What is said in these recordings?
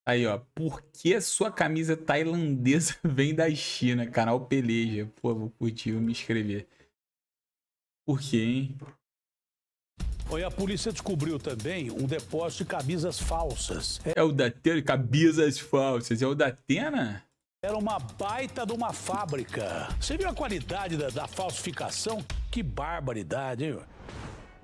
Aí, ó. Por que a sua camisa tailandesa vem da China? Canal Peleja. Pô, vou curtir, vou me inscrever. Por quê, hein? Oi, a polícia descobriu também um depósito de camisas falsas. É o da Atena, camisas falsas. É o da Atena? Era uma baita de uma fábrica. Você viu a qualidade da falsificação? Que barbaridade, hein?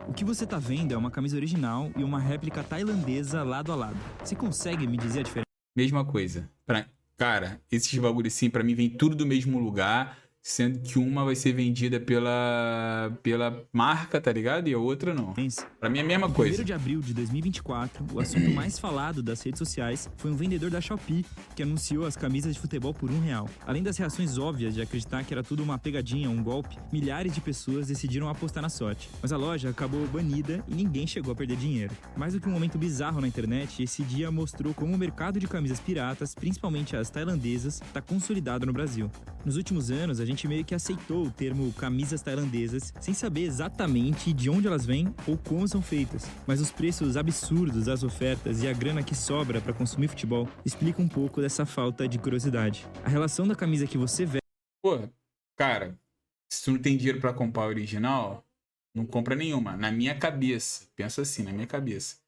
O que você tá vendo é uma camisa original e uma réplica tailandesa lado a lado. Você consegue me dizer a diferença? Mesma coisa. Cara, esses bagulho assim, pra mim, vem tudo do mesmo lugar. Sendo que uma vai ser vendida pela marca, tá ligado? E a outra não. Pra mim é a mesma Em coisa. 1º de abril de 2024, o assunto mais falado das redes sociais foi um vendedor da Shopee que anunciou as camisas de futebol por R$1. Além das reações óbvias de acreditar que era tudo uma pegadinha, um golpe, milhares de pessoas decidiram apostar na sorte. Mas a loja acabou banida e ninguém chegou a perder dinheiro. Mais do que um momento bizarro na internet, esse dia mostrou como o mercado de camisas piratas, principalmente as tailandesas, está consolidado no Brasil. Nos últimos anos, a gente meio que aceitou o termo camisas tailandesas sem saber exatamente de onde elas vêm ou como são feitas. Mas os preços absurdos das ofertas e a grana que sobra para consumir futebol explicam um pouco dessa falta de curiosidade. A relação da camisa que você veste... Pô, cara, se tu não tem dinheiro pra comprar a original, não compra nenhuma. Na minha cabeça. Penso assim, na minha cabeça.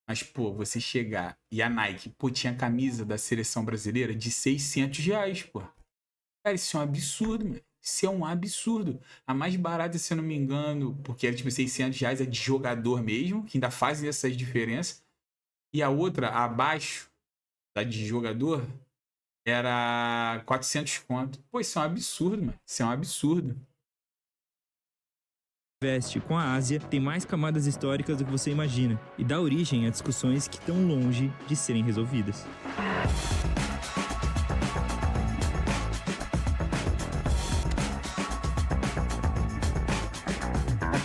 Mas, pô, você chegar e a Nike, pô, tinha camisa da seleção brasileira de R$600, pô. Cara, isso é um absurdo, mano. Isso é um absurdo. A mais barata, se eu não me engano, porque era tipo R$600, é de jogador mesmo, que ainda fazem essas diferenças. E a outra, abaixo da de jogador, era 400 conto. Pô, isso é um absurdo, mano. Isso é um absurdo. Veste com a Ásia tem mais camadas históricas do que você imagina e dá origem a discussões que estão longe de serem resolvidas.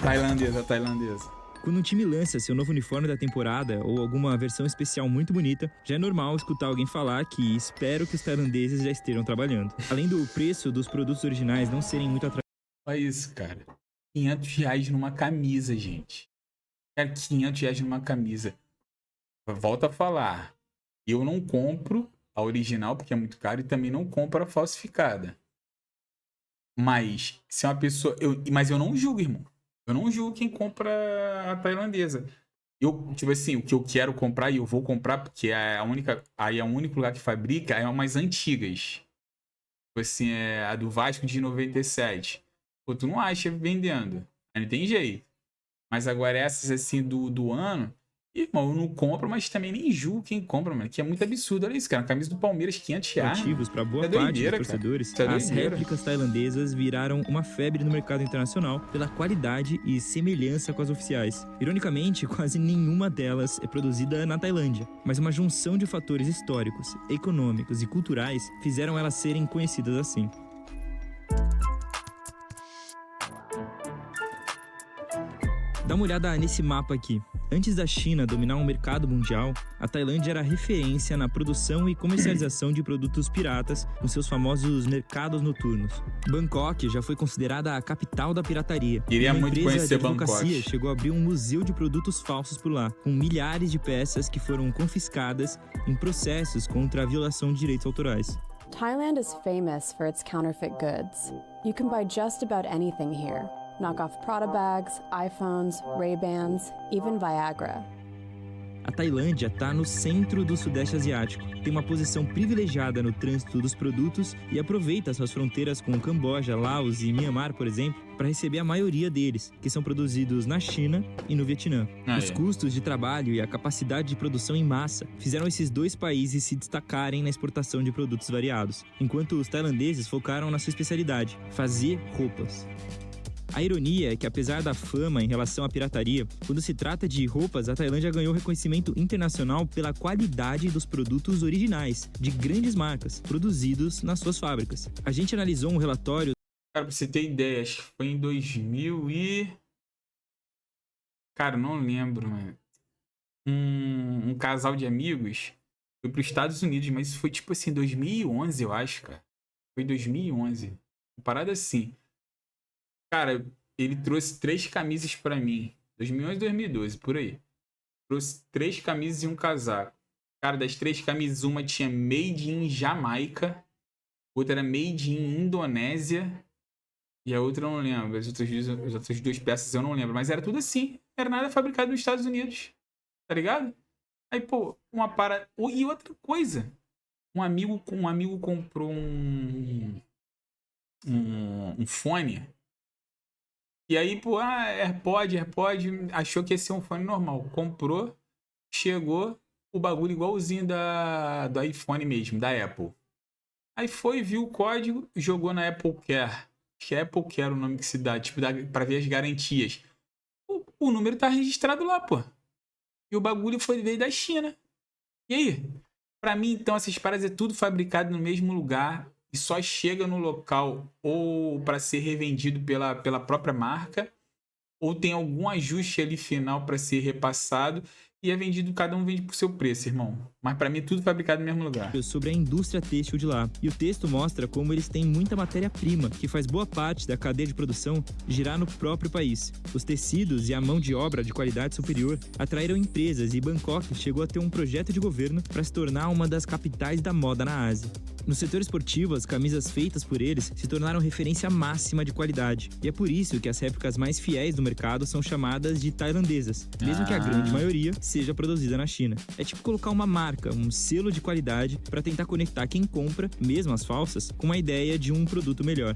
A tailandesa. Quando um time lança seu novo uniforme da temporada ou alguma versão especial muito bonita, já é normal escutar alguém falar que espero que os tailandeses já estejam trabalhando. Além do preço dos produtos originais não serem muito atrativos. Olha isso, cara. R$500 numa camisa, gente. Cara, R$500 numa camisa. Volto a falar. Eu não compro a original porque é muito caro e também não compro a falsificada. Mas se é uma pessoa. Mas eu não julgo, irmão. Eu não julgo quem compra a tailandesa. Eu, tipo assim, o que eu quero comprar e eu vou comprar, porque é a única. Aí é o único lugar que fabrica, é umas antigas. Tipo assim, é a do Vasco de 97. Pô, tu não acha vendendo. Aí não tem jeito. Mas agora essas assim do ano. Irmão, eu não compro, mas também nem julgo quem compra, mano. Que é muito absurdo. Olha isso, cara. Uma camisa do Palmeiras, R$500. Motivos para boa É parte doideira, dos cara. torcedores, Isso é as doideira. réplicas tailandesas viraram uma febre no mercado internacional pela qualidade e semelhança com as oficiais. Ironicamente, quase nenhuma delas é produzida na Tailândia, mas uma junção de fatores históricos, econômicos e culturais fizeram elas serem conhecidas assim. Dá uma olhada nesse mapa aqui. Antes da China dominar o mercado mundial, a Tailândia era referência na produção e comercialização de produtos piratas com seus famosos mercados noturnos. Bangkok já foi considerada a capital da pirataria. Queria Uma muito empresa conhecer de advocacia Bangkok. chegou a abrir um museu de produtos falsos por lá, com milhares de peças que foram confiscadas em processos contra a violação de direitos autorais. Thailand is famous for its counterfeit goods. You can buy just about anything here. Knockoff Prada bags, iPhones, Ray-Bans, even Viagra. A Tailândia está no centro do Sudeste Asiático, tem uma posição privilegiada no trânsito dos produtos e aproveita suas fronteiras com Camboja, Laos e Myanmar, por exemplo, para receber a maioria deles, que são produzidos na China e no Vietnã. Os custos de trabalho e a capacidade de produção em massa fizeram esses dois países se destacarem na exportação de produtos variados, enquanto os tailandeses focaram na sua especialidade, fazer roupas. A ironia é que, apesar da fama em relação à pirataria, quando se trata de roupas, a Tailândia ganhou reconhecimento internacional pela qualidade dos produtos originais, de grandes marcas, produzidos nas suas fábricas. A gente analisou um relatório... Cara, pra você ter ideia, acho que foi em 2000 e... Cara, não lembro, mano. Um casal de amigos foi pros Estados Unidos, mas isso foi tipo assim, 2011, eu acho, cara. Foi 2011. Uma parada assim. Cara, ele trouxe 3 camisas pra mim. 2011 e 2012, por aí. Trouxe 3 camisas e um casaco. Cara, das 3 camisas, uma tinha Made in Jamaica, outra era Made in Indonésia e a outra eu não lembro. As outras 2 peças eu não lembro, mas era tudo assim. Era nada fabricado nos Estados Unidos, tá ligado? Aí, pô, uma parada... E outra coisa, um amigo comprou um fone. E aí, pô, AirPod, achou que ia ser um fone normal. Comprou, chegou, o bagulho igualzinho do iPhone mesmo, da Apple. Aí foi, viu o código, jogou na Apple Care. Acho que é Apple Care o nome que se dá, tipo, pra ver as garantias. O número tá registrado lá, pô. E o bagulho veio da China. E aí? Pra mim, então, essas paradas é tudo fabricado no mesmo lugar e só chega no local ou para ser revendido pela própria marca, ou tem algum ajuste ali final para ser repassado e é vendido, cada um vende por seu preço, irmão. Mas pra mim, tudo fabricado no mesmo lugar. Sobre a indústria têxtil de lá. E o texto mostra como eles têm muita matéria-prima, que faz boa parte da cadeia de produção girar no próprio país. Os tecidos e a mão de obra de qualidade superior atraíram empresas e Bangkok chegou a ter um projeto de governo para se tornar uma das capitais da moda na Ásia. No setor esportivo, as camisas feitas por eles se tornaram referência máxima de qualidade. E é por isso que as réplicas mais fiéis do mercado são chamadas de tailandesas, mesmo que a grande maioria seja produzida na China. É tipo colocar uma marca, um selo de qualidade para tentar conectar quem compra, mesmo as falsas, com a ideia de um produto melhor.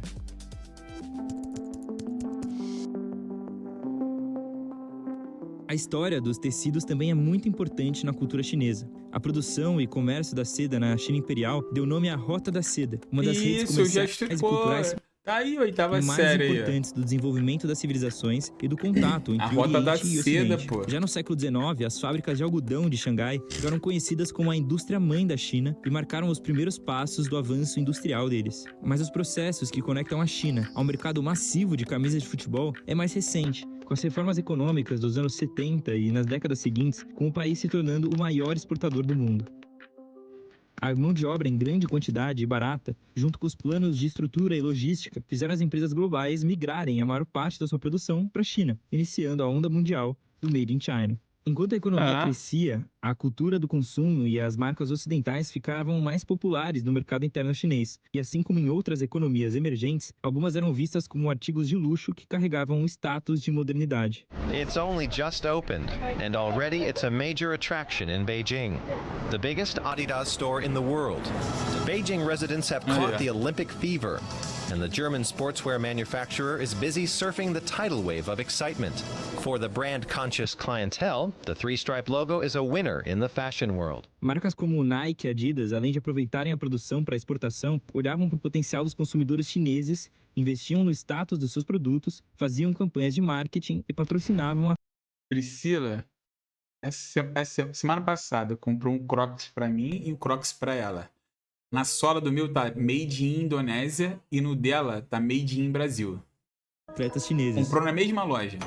A história dos tecidos também é muito importante na cultura chinesa. A produção e comércio da seda na China Imperial deu nome à Rota da Seda, uma das redes comerciais e culturais tá aí, oitava mais série importantes do desenvolvimento das civilizações e do contato entre o Rota da Oriente e o Seda, Ocidente. pô. Já no século XIX, as fábricas de algodão de Xangai ficaram conhecidas como a indústria mãe da China e marcaram os primeiros passos do avanço industrial deles. Mas os processos que conectam a China ao mercado massivo de camisas de futebol é mais recente, com as reformas econômicas dos anos 70 e nas décadas seguintes, com o país se tornando o maior exportador do mundo. A mão de obra em grande quantidade e barata, junto com os planos de estrutura e logística, fizeram as empresas globais migrarem a maior parte da sua produção para a China, iniciando a onda mundial do Made in China. Enquanto a economia crescia, a cultura do consumo e as marcas ocidentais ficavam mais populares no mercado interno chinês. E assim como em outras economias emergentes, algumas eram vistas como artigos de luxo que carregavam um status de modernidade. It's only just opened, and already it's a major attraction in Beijing, the biggest Adidas store in the world. Beijing residents have caught the Olympic fever, and the German sportswear manufacturer is busy surfing the tidal wave of excitement. For the brand-conscious clientele, the three-stripe logo is a winner in the fashion world. Marcas como Nike e Adidas, além de aproveitarem a produção para exportação, olhavam para o potencial dos consumidores chineses, investiam no status dos seus produtos, faziam campanhas de marketing e patrocinavam a... Priscila, essa semana passada, comprou um Crocs pra mim e um Crocs pra ela. Na sola do meu tá Made in Indonésia e no dela tá Made in Brasil. atletas chineses. Comprou na mesma loja.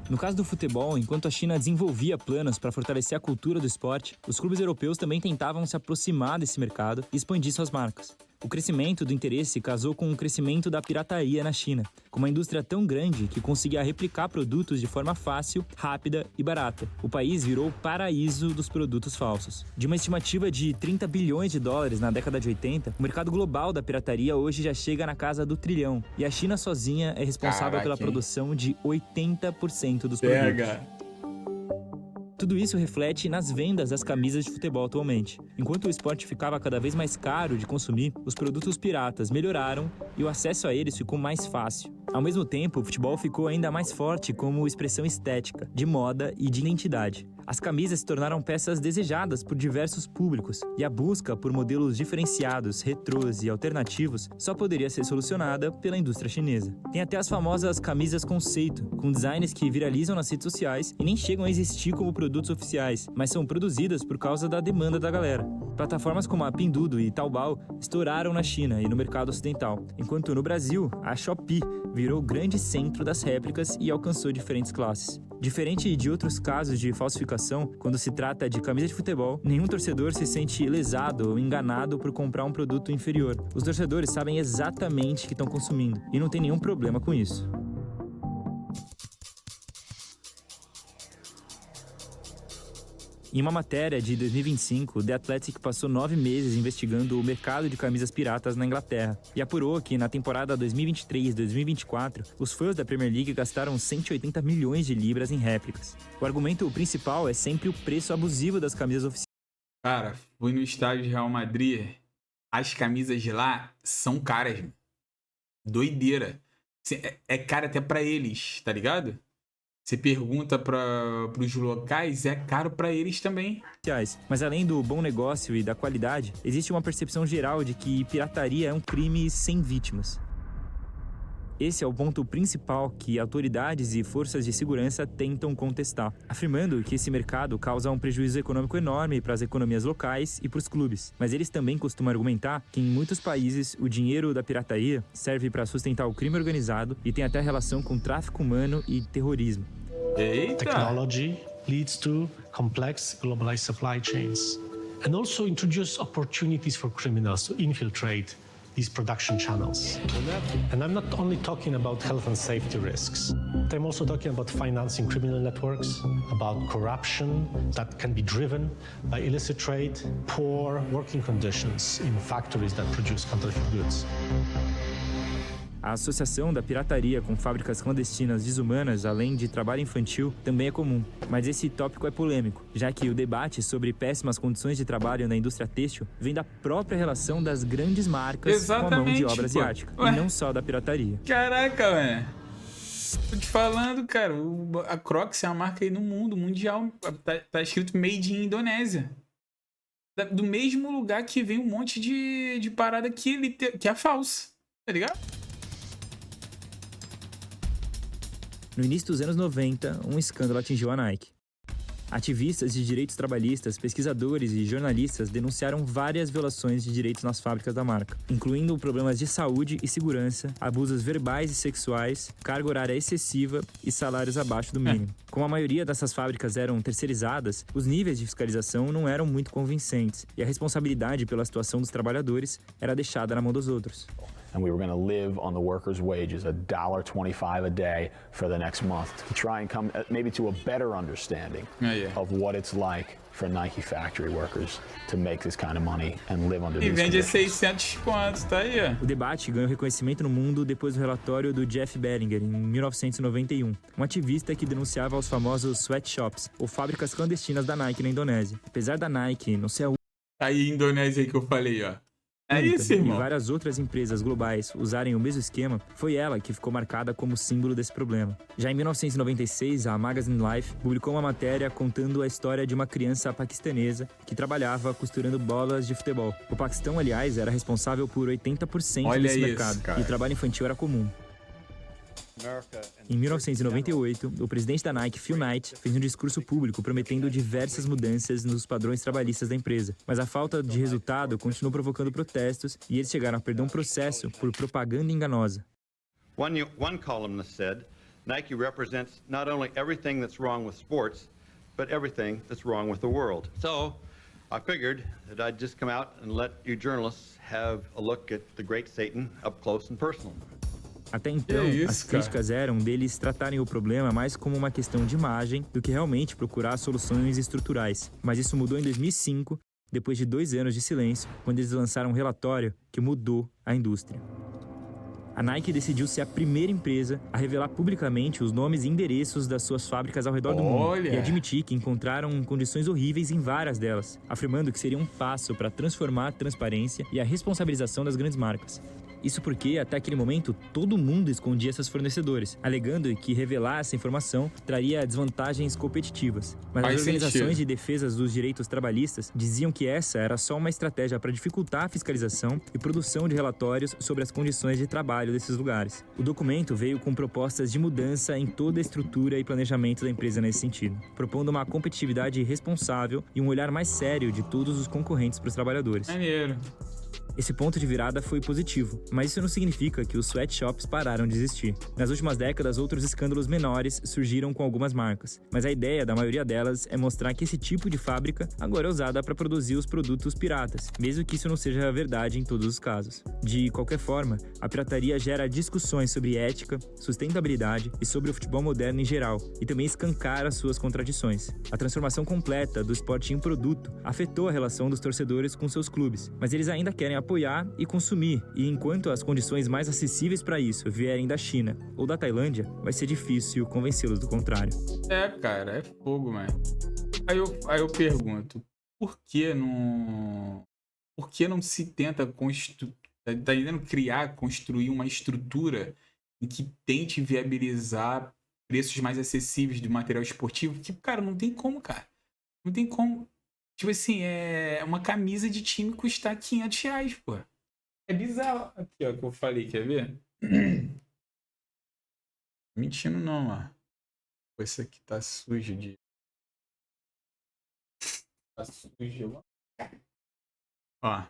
No caso do futebol, enquanto a China desenvolvia planos para fortalecer a cultura do esporte, os clubes europeus também tentavam se aproximar desse mercado e expandir suas marcas. O crescimento do interesse casou com o crescimento da pirataria na China, com uma indústria tão grande que conseguia replicar produtos de forma fácil, rápida e barata. O país virou o paraíso dos produtos falsos. De uma estimativa de 30 bilhões de dólares na década de 80, o mercado global da pirataria hoje já chega na casa do trilhão, e a China sozinha é responsável pela produção de 80% dos produtos. Tudo isso reflete nas vendas das camisas de futebol atualmente. Enquanto o esporte ficava cada vez mais caro de consumir, os produtos piratas melhoraram e o acesso a eles ficou mais fácil. Ao mesmo tempo, o futebol ficou ainda mais forte como expressão estética, de moda e de identidade. As camisas se tornaram peças desejadas por diversos públicos, e a busca por modelos diferenciados, retrôs e alternativos só poderia ser solucionada pela indústria chinesa. Tem até as famosas camisas conceito, com designs que viralizam nas redes sociais e nem chegam a existir como produtos oficiais, mas são produzidas por causa da demanda da galera. Plataformas como a Pinduoduo e Taobao estouraram na China e no mercado ocidental, enquanto no Brasil, a Shopee virou o grande centro das réplicas e alcançou diferentes classes. Diferente de outros casos de falsificação, quando se trata de camisa de futebol, nenhum torcedor se sente lesado ou enganado por comprar um produto inferior. Os torcedores sabem exatamente o que estão consumindo e não tem nenhum problema com isso. Em uma matéria de 2025, The Athletic passou 9 meses investigando o mercado de camisas piratas na Inglaterra e apurou que na temporada 2023-2024, os fãs da Premier League gastaram 180 milhões de libras em réplicas. O argumento principal é sempre o preço abusivo das camisas oficiais. Cara, fui no estádio de Real Madrid, as camisas de lá são caras, mano. Doideira. É caro até pra eles, tá ligado? Você pergunta pros locais, é caro pra eles também. Mas além do bom negócio e da qualidade, existe uma percepção geral de que pirataria é um crime sem vítimas. Esse é o ponto principal que autoridades e forças de segurança tentam contestar, afirmando que esse mercado causa um prejuízo econômico enorme para as economias locais e para os clubes. Mas eles também costumam argumentar que em muitos países o dinheiro da pirataria serve para sustentar o crime organizado e tem até relação com tráfico humano e terrorismo. Eita! Technology leads to complex globalized supply chains and also introduce opportunities for criminals to infiltrate these production channels. And I'm not only talking about health and safety risks, but I'm also talking about financing criminal networks, about corruption that can be driven by illicit trade, poor working conditions in factories that produce counterfeit goods. A associação da pirataria com fábricas clandestinas desumanas, além de trabalho infantil, também é comum. Mas esse tópico é polêmico, já que o debate sobre péssimas condições de trabalho na indústria têxtil vem da própria relação das grandes marcas com a mão de obra asiática, e não só da pirataria. Caraca, velho. Tô te falando, cara, a Crocs é uma marca aí no mundo, mundial. Tá escrito Made in Indonésia. Do mesmo lugar que vem um monte de parada que é falsa, tá ligado? No início dos anos 90, um escândalo atingiu a Nike. Ativistas de direitos trabalhistas, pesquisadores e jornalistas denunciaram várias violações de direitos nas fábricas da marca, incluindo problemas de saúde e segurança, abusos verbais e sexuais, carga horária excessiva e salários abaixo do mínimo. Como a maioria dessas fábricas eram terceirizadas, os níveis de fiscalização não eram muito convincentes e a responsabilidade pela situação dos trabalhadores era deixada na mão dos outros. And we were going to live on the workers' wages, $1.25 a day for the next month, to try and come maybe to a better understanding of what it's like for Nike factory workers to make this kind of money and live under these conditions. E vende 600 quantos, tá aí, ó. O debate ganhou reconhecimento no mundo depois do relatório do Jeff Bellinger, em 1991, um ativista que denunciava os famosos sweatshops, ou fábricas clandestinas da Nike na Indonésia. Apesar da Nike não ser a Aí, Indonésia aí que eu falei, ó. É isso, irmão. E várias outras empresas globais usarem o mesmo esquema, foi ela que ficou marcada como símbolo desse problema. Já em 1996, a Magazine Life publicou uma matéria contando a história de uma criança paquistanesa que trabalhava costurando bolas de futebol. O Paquistão, aliás, era responsável por 80% desse mercado, e o trabalho infantil era comum. Em 1998, o presidente da Nike, Phil Knight, fez um discurso público prometendo diversas mudanças nos padrões trabalhistas da empresa. Mas a falta de resultado continuou provocando protestos e eles chegaram a perder um processo por propaganda enganosa. One columnist said, Nike represents not only everything that's wrong with sports, but everything that's wrong with the world. So, I figured that I'd just come out and let you journalists have a look at the great Satan up close and personal. Até então, as críticas eram deles tratarem o problema mais como uma questão de imagem do que realmente procurar soluções estruturais. Mas isso mudou em 2005, depois de 2 anos de silêncio, quando eles lançaram um relatório que mudou a indústria. A Nike decidiu ser a primeira empresa a revelar publicamente os nomes e endereços das suas fábricas ao redor do mundo e admitir que encontraram condições horríveis em várias delas, afirmando que seria um passo para transformar a transparência e a responsabilização das grandes marcas. Isso porque, até aquele momento, todo mundo escondia seus fornecedores, alegando que revelar essa informação traria desvantagens competitivas. Mas as organizações de defesa dos direitos trabalhistas diziam que essa era só uma estratégia para dificultar a fiscalização e produção de relatórios sobre as condições de trabalho desses lugares. O documento veio com propostas de mudança em toda a estrutura e planejamento da empresa nesse sentido, propondo uma competitividade responsável e um olhar mais sério de todos os concorrentes para os trabalhadores. Maneiro. Esse ponto de virada foi positivo, mas isso não significa que os sweatshops pararam de existir. Nas últimas décadas, outros escândalos menores surgiram com algumas marcas, mas a ideia da maioria delas é mostrar que esse tipo de fábrica agora é usada para produzir os produtos piratas, mesmo que isso não seja verdade em todos os casos. De qualquer forma, a pirataria gera discussões sobre ética, sustentabilidade e sobre o futebol moderno em geral, e também escancara suas contradições. A transformação completa do esporte em produto afetou a relação dos torcedores com seus clubes, mas eles ainda querem apoiar e consumir, e enquanto as condições mais acessíveis para isso vierem da China ou da Tailândia, vai ser difícil convencê-los do contrário. Cara, é fogo, mano. Aí eu pergunto, por que não se tenta construir uma estrutura em que tente viabilizar preços mais acessíveis do material esportivo? Que, cara, não tem como, cara. Não tem como. Tipo assim, uma camisa de time custar R$500, pô. É bizarro. Aqui, ó, que eu falei, quer ver? Mentindo não, ó. Pô, esse aqui tá sujo de... Tá sujo, ó. Ó.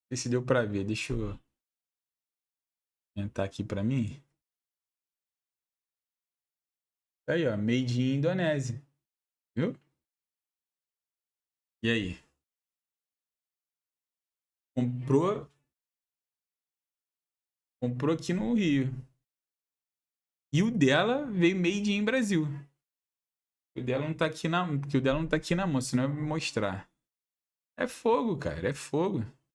Não sei se deu pra ver. Deixa eu aumentar aqui pra mim. Aí, ó, made in Indonésia. Viu? E aí? Comprou aqui no Rio. E o dela veio made in Brasil. O dela não tá aqui na mão, senão eu vou me mostrar. É fogo, cara, é fogo.